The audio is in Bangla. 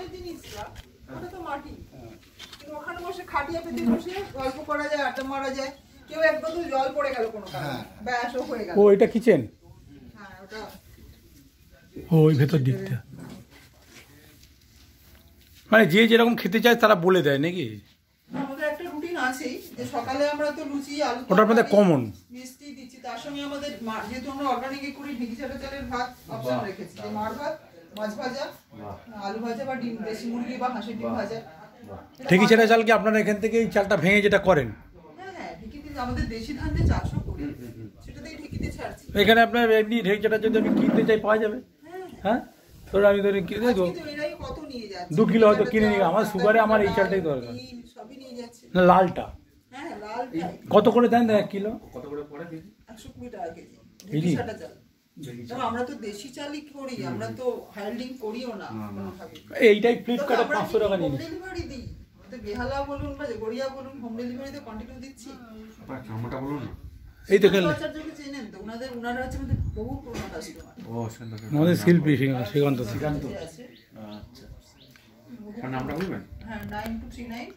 দোকানের জিনিসটা ওটা তো মাটি, কিন্তু ওখানে বসে খাটিয়া পেতে বসে গল্প করা যায়, আড্ডা মারা যায়। কেউ এক বোতল জল পড়ে গেল কোনো কারণে, ব্যাস ও হয়ে গেল। ও এটা কিচেন? হ্যাঁ ওটা ওই ভেতর দিকটা, মানে যে যেরকম খেতে চায় তারা বলে দেয় নাকি? আমাদের একটা রুটিন আছেই যে সকালে আমরা তো লুচি আলু ওটা আপনাদের কমন মিষ্টি দিচ্ছি, তার সঙ্গে আমাদের যেহেতু আমরা অর্গানিক করি ঢেঁকি ছাড়া চালের ভাত অপশন রেখেছি, যে মার ভাত, মাছ ভাজা, আলু ভাজা বা ডিম, দেশি মুরগি বা হাঁসের ডিম ভাজা। ঢেঁকি ছেঁড়া চাল কি আপনারা এখান থেকে এই চালটা ভেঙে যেটা করেন? হ্যাঁ হ্যাঁ, ঢেঁকিতে আমাদের দেশি ধান যে চাষও করি সেটাতেই ঢেঁকিতে ছাড়ছি। এখানে আপনার এমনি ঢেঁকি ছেঁড়া যদি আমি কিনতে চাই পাওয়া যাবে? হ্যাঁ, ধরো আমি ধরে কিনে দেবো, 2 কিলো হয়তো কিনে নিই, আমার সুগারে আমার এই চালটাই দরকার। সবই নিয়ে যাচ্ছে। না লালটা হ্যাঁ লালটাই কত করে দেন 1 কিলো? কত করে পড়ে কেজি? 120 টাকা কেজি ঢেঁকি ছাড়া চাল। তবে আমরা তো দেশি চালই করি, আমরা তো হাইল্ডিং করিও না কোনোভাবে। এইটাই ফ্লিপকার্টে 500 টাকা নিয়ে নিই। ডেলিভারি দিই, তো বেহালা বলুন বা গড়িয়া বলুন, হোম ডেলিভারিতে কন্টিনিউ দিচ্ছি। নামটা বলুন না। এই তো খেলে বাচ্চাদেরকে চেনেন তো, ওনারা হচ্ছে আমাদের বহু পুরনো কাস্টমার। ও সেখান আমাদের শিল্পী শ্রীকান্ত আছে। আচ্ছা, নামটা বলবেন? হ্যাঁ 9239